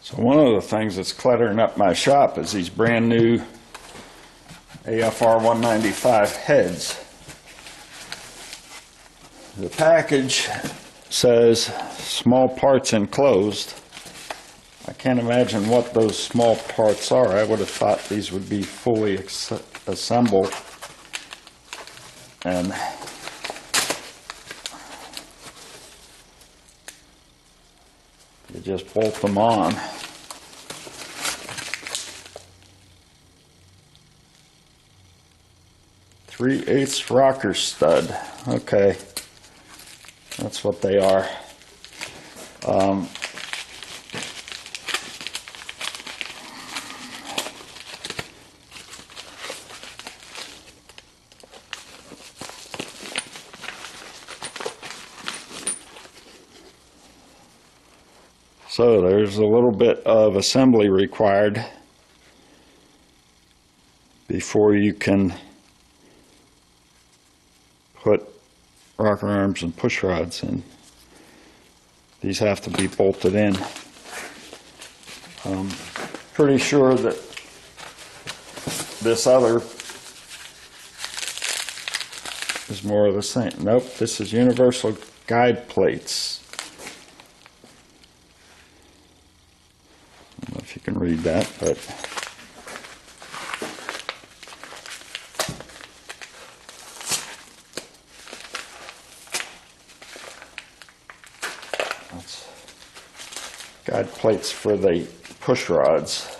So one of the things that's cluttering up my shop is these brand new AFR 195 heads. The package says small parts enclosed. I can't imagine what those small parts are. I would have thought these would be fully assembled. And you just bolt them on. Three-eighths rocker stud. Okay, that's what they are. So there's a little bit of assembly required before you can put rocker arms and push rods in. These have to be bolted in. I'm pretty sure that this other is more of the same. Nope, this is universal guide plates. I don't know if you can read that, but that's guide plates for the push rods.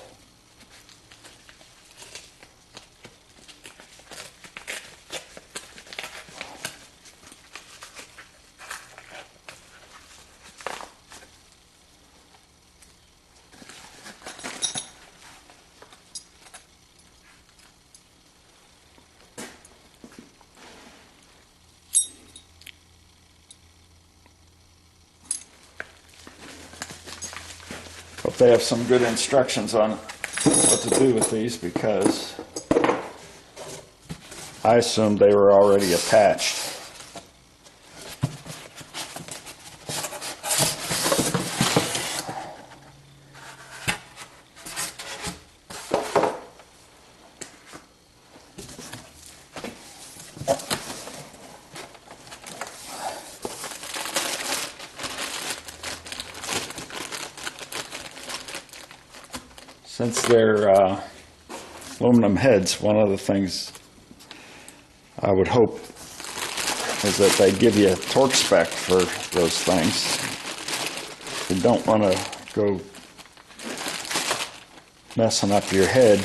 Hope they have some good instructions on what to do with these, because I assumed they were already attached. Since they're aluminum heads, one of the things I would hope is that they give you a torque spec for those things. You don't want to go messing up your head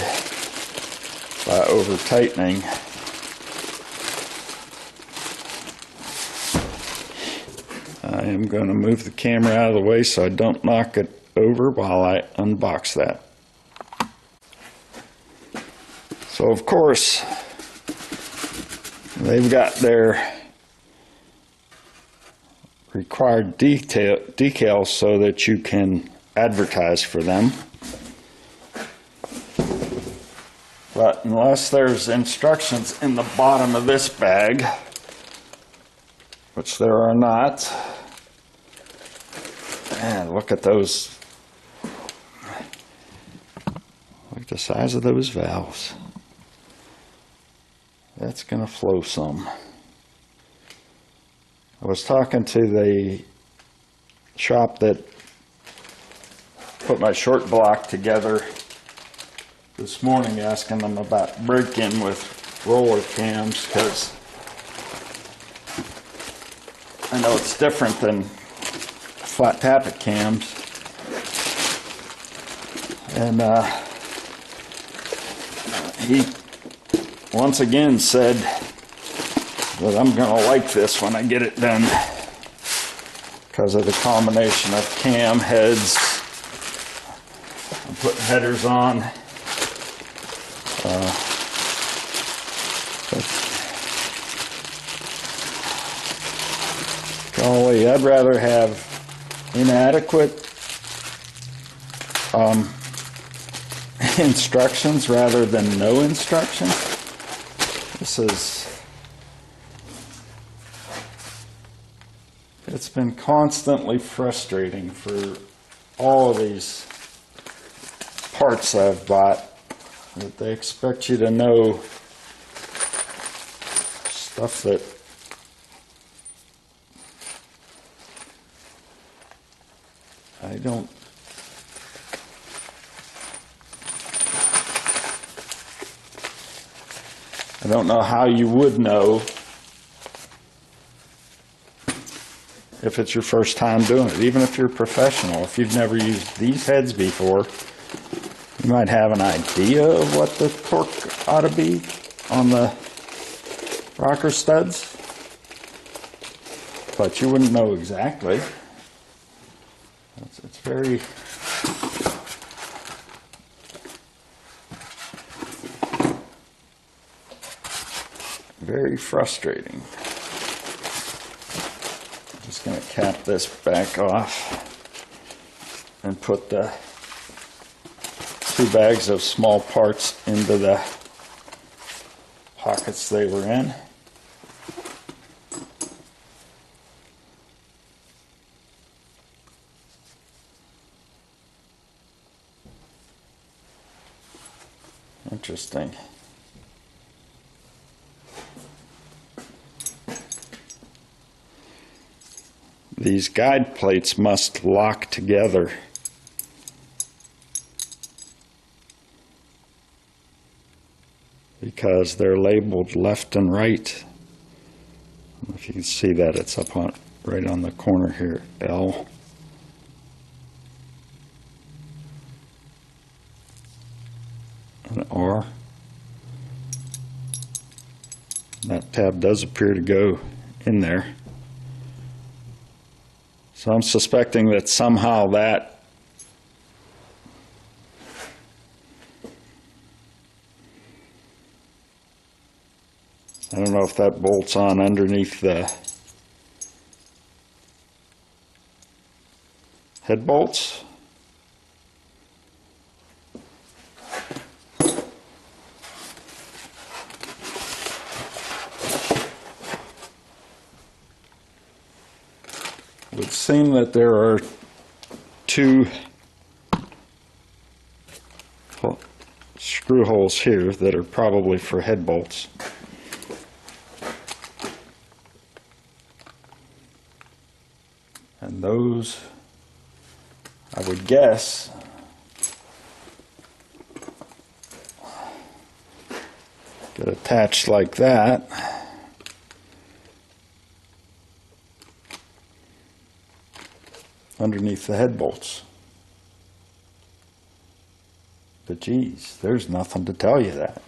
by over tightening. I am going to move the camera out of the way so I don't knock it over while I unbox that. So of course, they've got their required decals so that you can advertise for them. But unless there's instructions in the bottom of this bag, which there are not, and look at those, look at the size of those valves. That's going to flow some. I was talking to the shop that put my short block together this morning, asking them about break-in with roller cams, because I know it's different than flat tappet cams. And he once again said that I'm going to like this when I get it done, because of the combination of cam heads. I'm putting headers on. Golly, I'd rather have inadequate instructions rather than no instructions. It's been constantly frustrating for all of these parts I've bought that they expect you to know stuff that I don't. I don't know how you would know if it's your first time doing it. Even if you're a professional, if you've never used these heads before, you might have an idea of what the torque ought to be on the rocker studs, but you wouldn't know exactly. It's very frustrating. I'm just going to cap this back off and put the 2 bags of small parts into the pockets they were in. Interesting. These guide plates must lock together. Because they're labeled left and right. I don't know if you can see that, it's up on right on the corner here, L. And R. That tab does appear to go in there. So I'm suspecting that somehow that I don't know if that bolts on underneath the head bolts. It would seem that there are 2 screw holes here that are probably for head bolts. And those, I would guess, get attached like that. Underneath the head bolts. But geez, there's nothing to tell you that.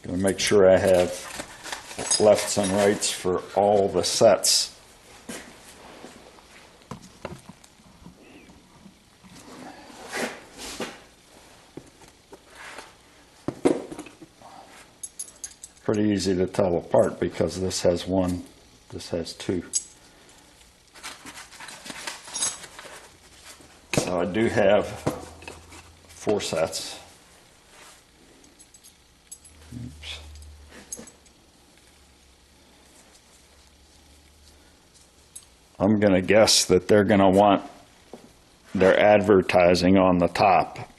Gonna make sure I have lefts and rights for all the sets. Pretty easy to tell apart because this has 1, this has 2. So I do have 4 sets. Oops. I'm going to guess that they're going to want their advertising on the top.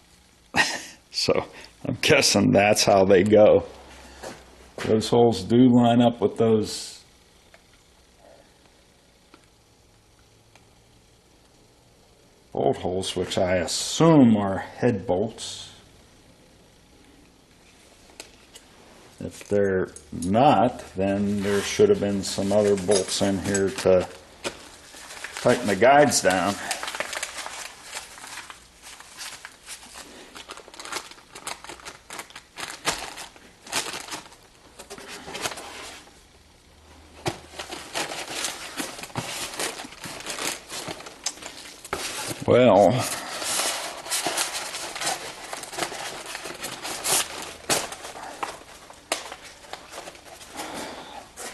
So I'm guessing that's how they go. Those holes do line up with those bolt holes, which I assume are head bolts. If they're not, then there should have been some other bolts in here to tighten the guides down. Well,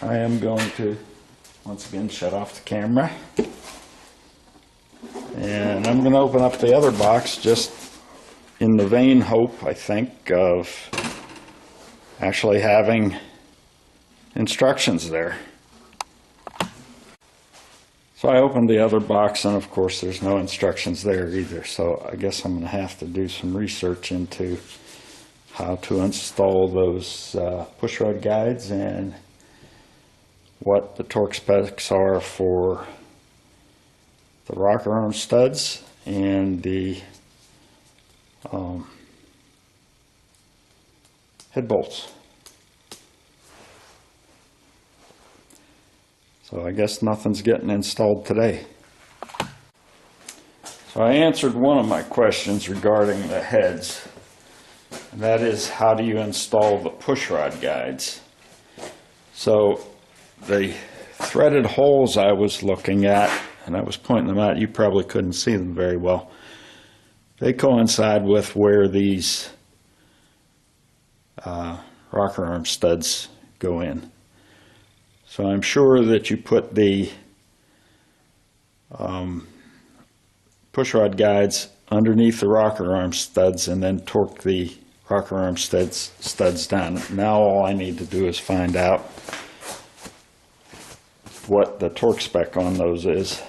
I am going to once again shut off the camera And I'm going to open up the other box just in the vain hope, I think, of actually having instructions there. So I opened the other box, and of course there's no instructions there either. So I guess I'm going to have to do some research into how to install those pushrod guides and what the torque specs are for the rocker arm studs and the head bolts. So I guess nothing's getting installed today. So I answered one of my questions regarding the heads, and that is, how do you install the pushrod guides? So the threaded holes I was looking at, and I was pointing them out, you probably couldn't see them very well. They coincide with where these rocker arm studs go in. So I'm sure that you put the pushrod guides underneath the rocker arm studs and then torque the rocker arm studs down. Now all I need to do is find out what the torque spec on those is.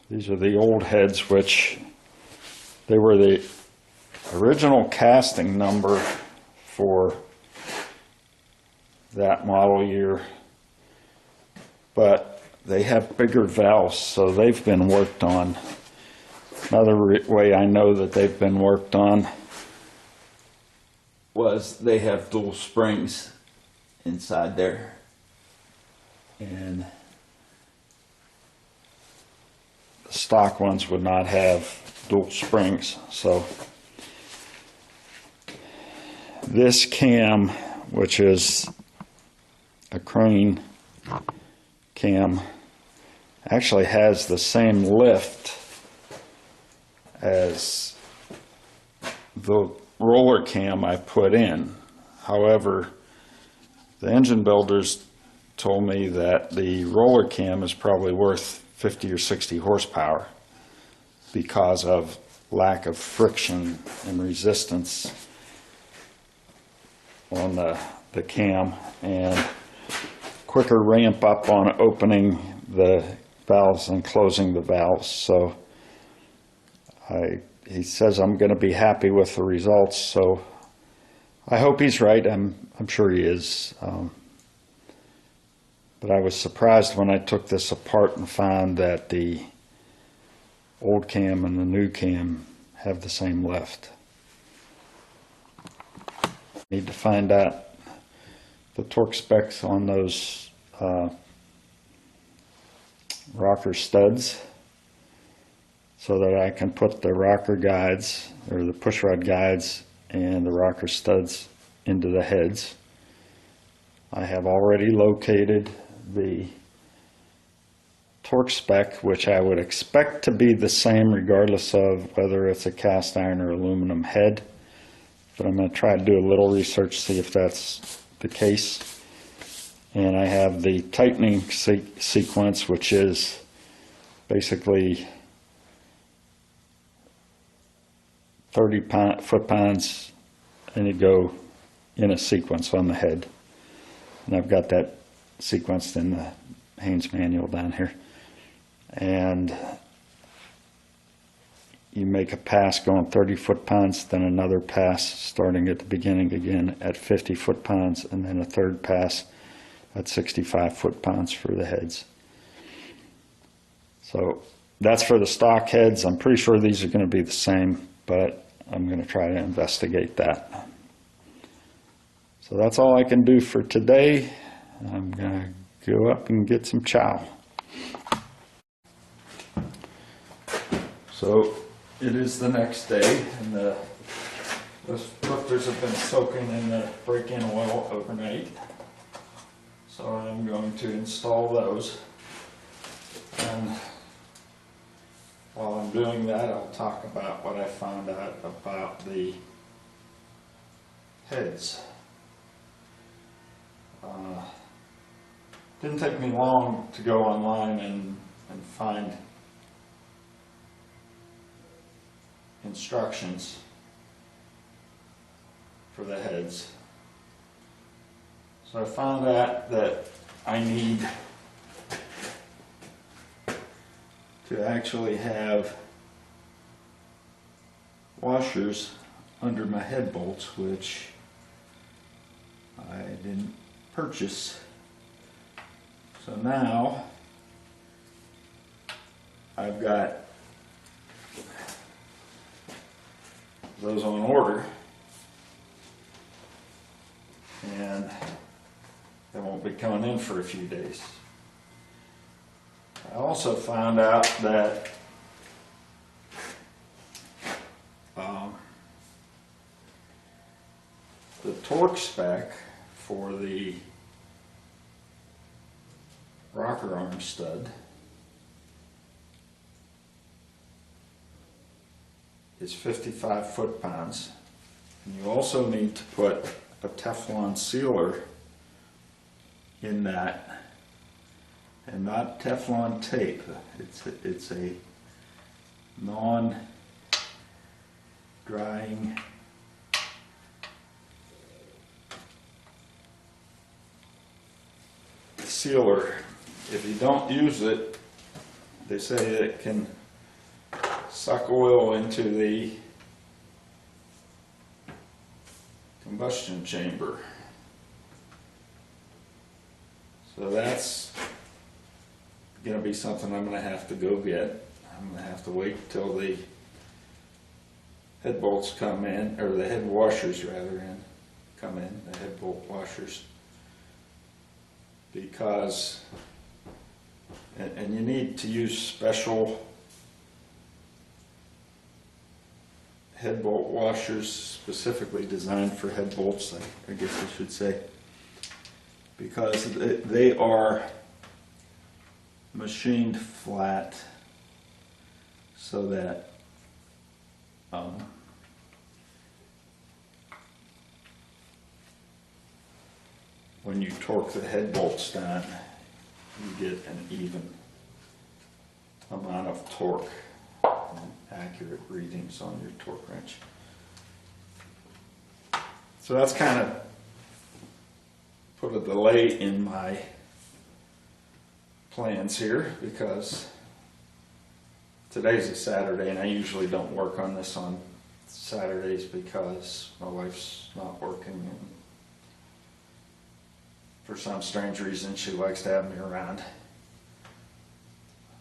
These are the old heads, which they were the original casting number for that model year, but they have bigger valves, so they've been worked on. Another way I know that they've been worked on was they have dual springs inside there, and the stock ones would not have dual springs. So this cam, which is a crane cam, actually has the same lift as the roller cam I put in. However, the engine builders told me that the roller cam is probably worth 50 or 60 horsepower because of lack of friction and resistance on the cam, and quicker ramp up on opening the valves and closing the valves. So he says I'm going to be happy with the results, so I hope he's right. I'm sure he is. But I was surprised when I took this apart and found that the old cam and the new cam have the same lift. Need to find out the torque specs on those rocker studs so that I can put the rocker guides, or the pushrod guides, and the rocker studs into the heads. I have already located the torque spec, which I would expect to be the same regardless of whether it's a cast iron or aluminum head, but I'm going to try to do a little research, see if that's the case. And I have the tightening sequence, which is basically 30 foot-pounds, and you go in a sequence on the head. And I've got that sequenced in the Haynes manual down here. And you make a pass going 30 foot-pounds, then another pass starting at the beginning again at 50 foot-pounds, and then a third pass at 65 foot-pounds for the heads. So that's for the stock heads. I'm pretty sure these are going to be the same, but I'm going to try to investigate that. So that's all I can do for today. I'm going to go up and get some chow. So it is the next day, and the lifters have been soaking in the break-in oil overnight. So I'm going to install those. And while I'm doing that, I'll talk about what I found out about the heads. Didn't take me long to go online and find instructions for the heads. So I found out that I need to actually have washers under my head bolts, which I didn't purchase. So now I've got those on order, and they won't be coming in for a few days. I also found out that the torque spec for the rocker arm stud is 55 foot-pounds. And you also need to put a Teflon sealer in that, and not Teflon tape. It's a non-drying sealer. If you don't use it, they say it can suck oil into the combustion chamber. So that's going to be something I'm going to have to go get. I'm going to have to wait till the head bolts come in, or the head washers rather come in, the head bolt washers, because, and you need to use special head bolt washers specifically designed for head bolts, I guess I should say, because they are machined flat so that when you torque the head bolts down, you get an even amount of torque and accurate readings on your torque wrench. So that's kind of put a delay in my plans here, because today's a Saturday and I usually don't work on this on Saturdays because my wife's not working, and for some strange reason she likes to have me around.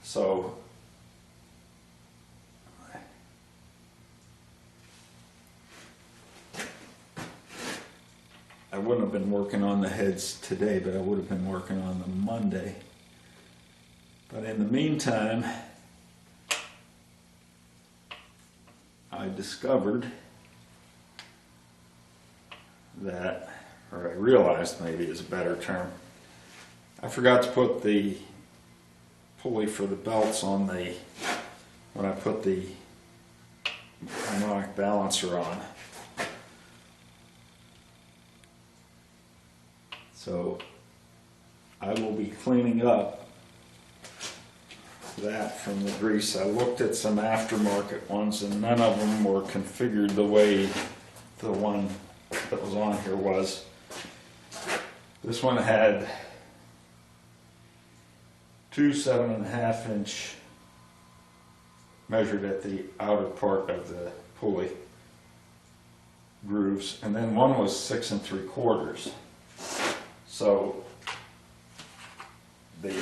So I wouldn't have been working on the heads today, but I would have been working on them Monday. But in the meantime, I discovered that, or I realized maybe is a better term, I forgot to put the pulley for the belts on the, when I put the harmonic balancer on. So I will be cleaning up that from the grease. I looked at some aftermarket ones and none of them were configured the way the one that was on here was. This one had two 7.5-inch measured at the outer part of the pulley grooves, and then one was 6 3/4. So the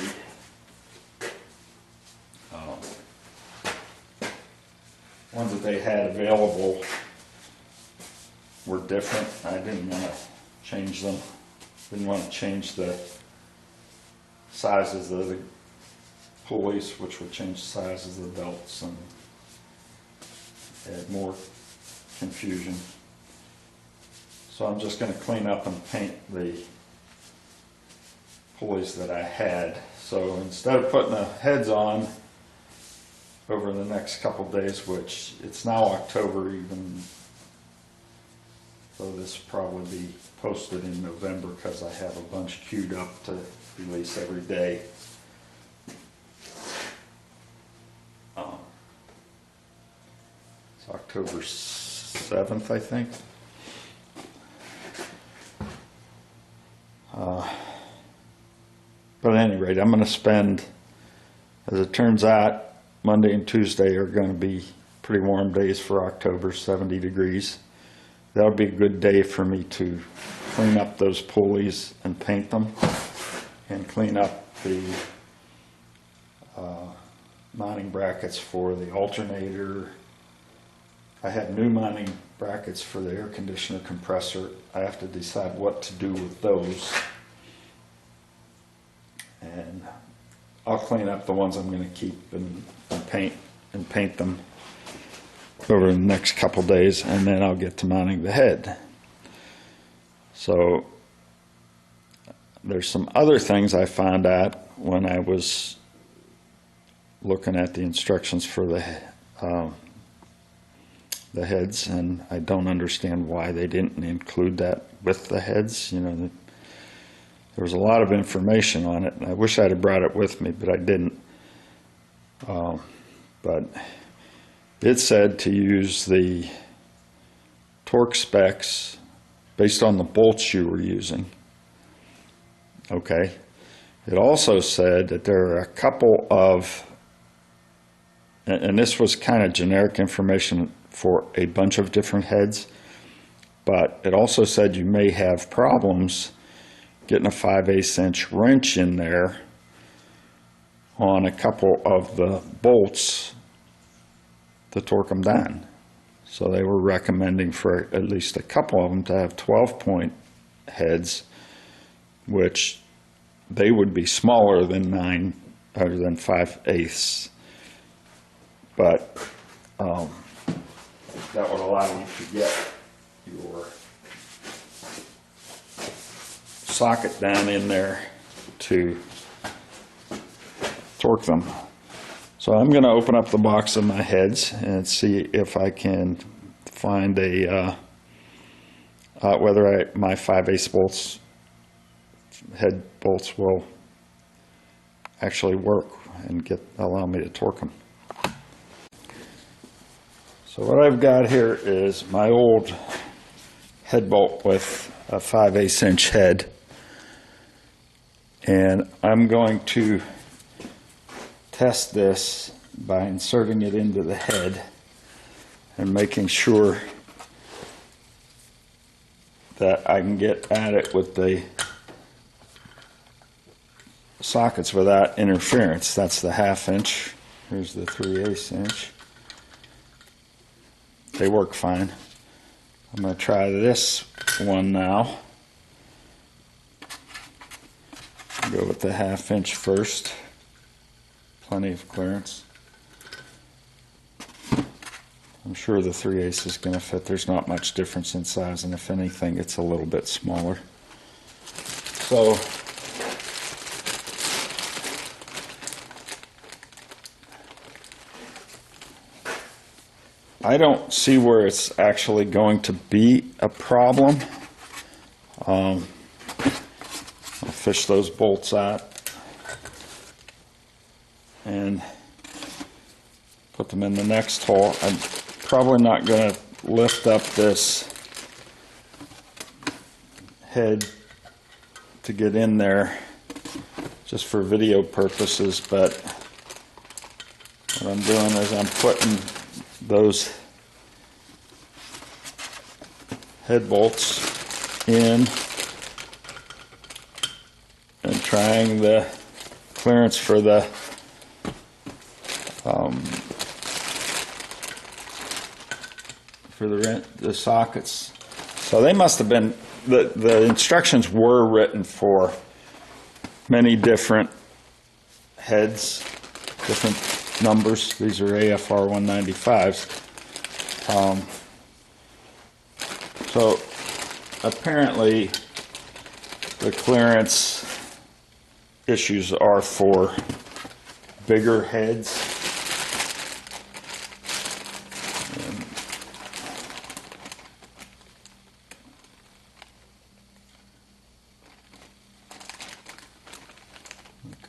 ones that they had available were different. I didn't want to change them. Didn't want to change the sizes of the pulleys, which would change the sizes of the belts and add more confusion. So I'm just going to clean up and paint the pulleys that I had. So instead of putting the heads on over the next couple days, which it's now October, even So this will probably be posted in November because I have a bunch queued up to release every day. It's October 7th, I think. But at any rate, I'm going to spend, as it turns out, Monday and Tuesday are going to be pretty warm days for October, 70 degrees. That'll be a good day for me to clean up those pulleys and paint them, and clean up the mounting brackets for the alternator. I have new mounting brackets for the air conditioner compressor. I have to decide what to do with those. And I'll clean up the ones I'm going to keep and paint them over the next couple days, and then I'll get to mounting the head. So there's some other things I found out when I was looking at the instructions for the heads, and I don't understand why they didn't include that with the heads. You know, there was a lot of information on it, and I wish I'd have brought it with me, but I didn't. But it said to use the torque specs based on the bolts you were using. Okay. It also said that there are a couple of, and this was kind of generic information for a bunch of different heads, but it also said you may have problems getting a 5/8 inch wrench in there on a couple of the bolts to torque them down. So they were recommending for at least a couple of them to have 12-point heads, which they would be smaller than 5/8. But that would allow you to get your socket down in there to torque them. So I'm going to open up the box of my heads and see if I can find a whether my 5/8 bolts, head bolts, will actually work and allow me to torque them. So what I've got here is my old head bolt with a 5/8 inch head, and I'm going to test this by inserting it into the head and making sure that I can get at it with the sockets without interference. That's the 1/2 inch. Here's the 3/8 inch. They work fine. I'm going to try this one now. Go with the 1/2 inch first. Plenty of clearance. I'm sure the 3/8 is going to fit. There's not much difference in size, and if anything, it's a little bit smaller. So I don't see where it's actually going to be a problem. I'll fish those bolts out and put them in the next hole. I'm probably not going to lift up this head to get in there just for video purposes, but what I'm doing is I'm putting those head bolts in and trying the clearance for the sockets. So they must have been, the instructions were written for many different heads, different numbers. These are AFR 195s. So apparently the clearance issues are for bigger heads.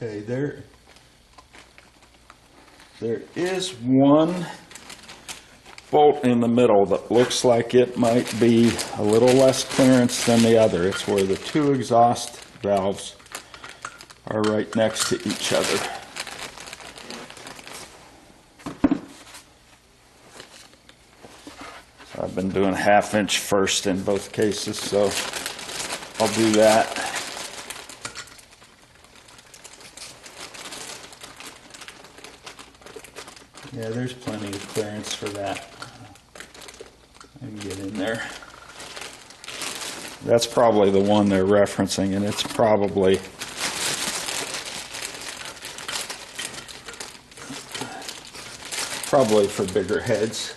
Okay, there is one bolt in the middle that looks like it might be a little less clearance than the other. It's where the two exhaust valves are right next to each other. So I've been doing 1/2 inch first in both cases, so I'll do that. Yeah, there's plenty of clearance for that. I can get in there. That's probably the one they're referencing, and it's probably for bigger heads.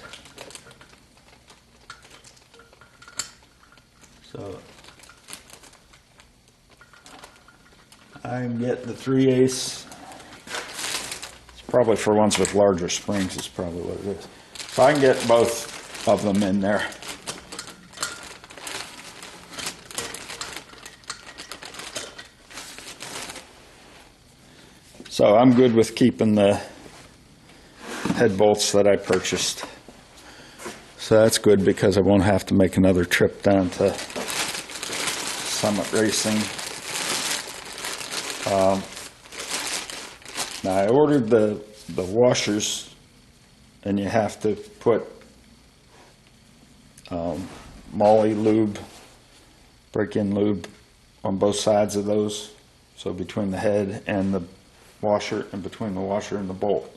So I can get the 3/8. Probably for ones with larger springs is probably what it is. So I can get both of them in there. So I'm good with keeping the head bolts that I purchased. So that's good because I won't have to make another trip down to Summit Racing. Now I ordered the washers, and you have to put moly lube, break-in lube on both sides of those, so between the head and the washer and between the washer and the bolt,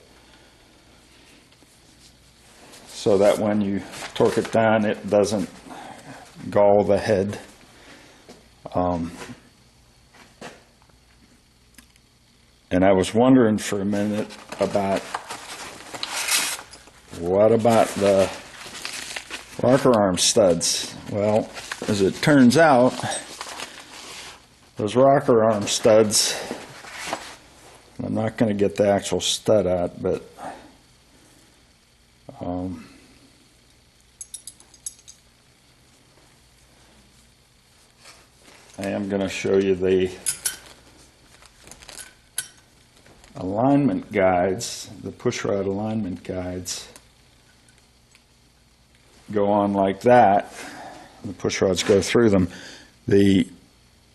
so that when you torque it down it doesn't gall the head. And I was wondering for a minute about what about the rocker arm studs. Well, as it turns out, those rocker arm studs, I'm not going to get the actual stud out, but I am going to show you the alignment guides. The pushrod alignment guides go on like that. The pushrods go through them. The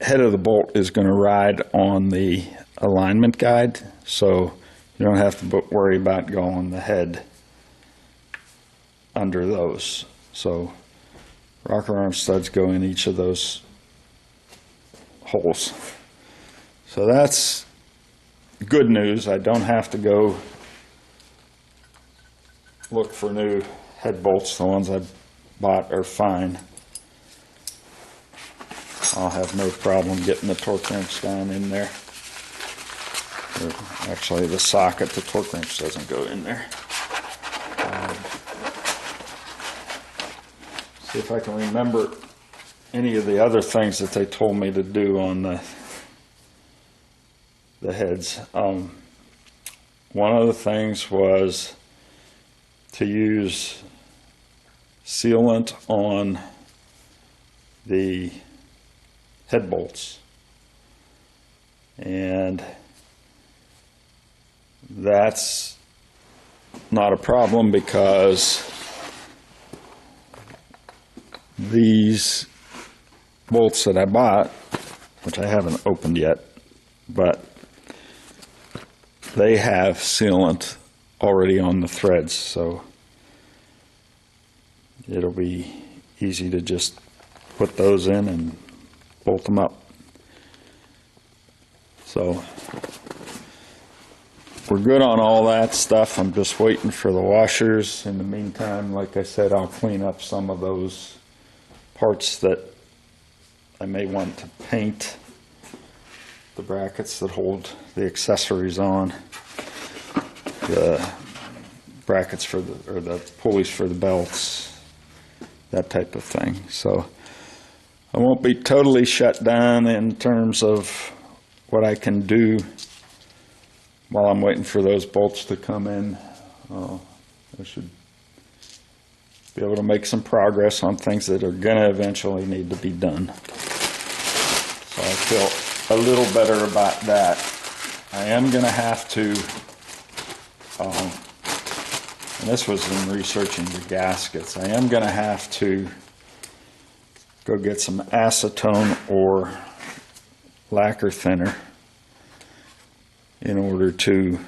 head of the bolt is going to ride on the alignment guide, so you don't have to worry about going the head under those. So rocker arm studs go in each of those holes. So that's good news. I don't have to go look for new head bolts. The ones I bought are fine. I'll have no problem getting the torque wrench down in there. Or actually, the socket, the torque wrench doesn't go in there. See if I can remember any of the other things that they told me to do on the heads. One of the things was to use sealant on the head bolts, and that's not a problem because these bolts that I bought, which I haven't opened yet, but they have sealant already on the threads, so it'll be easy to just put those in and bolt them up. So we're good on all that stuff. I'm just waiting for the washers. In the meantime, like I said, I'll clean up some of those parts that I may want to paint, the brackets that hold the accessories on, the brackets for the, or the pulleys for the belts, that type of thing. So I won't be totally shut down in terms of what I can do while I'm waiting for those bolts to come in. I should be able to make some progress on things that are going to eventually need to be done. So I feel a little better about that. I am going to have to, and this was in researching the gaskets, I am going to have to go get some acetone or lacquer thinner in order to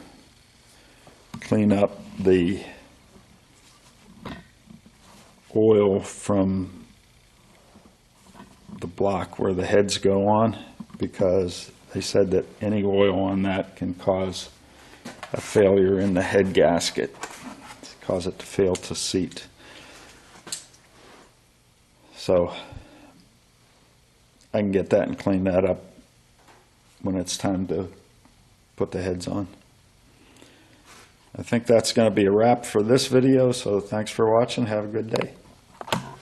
clean up the oil from the block where the heads go on, because they said that any oil on that can cause a failure in the head gasket, cause it to fail to seat. So I can get that and clean that up when it's time to put the heads on. I think that's going to be a wrap for this video, so thanks for watching. Have a good day.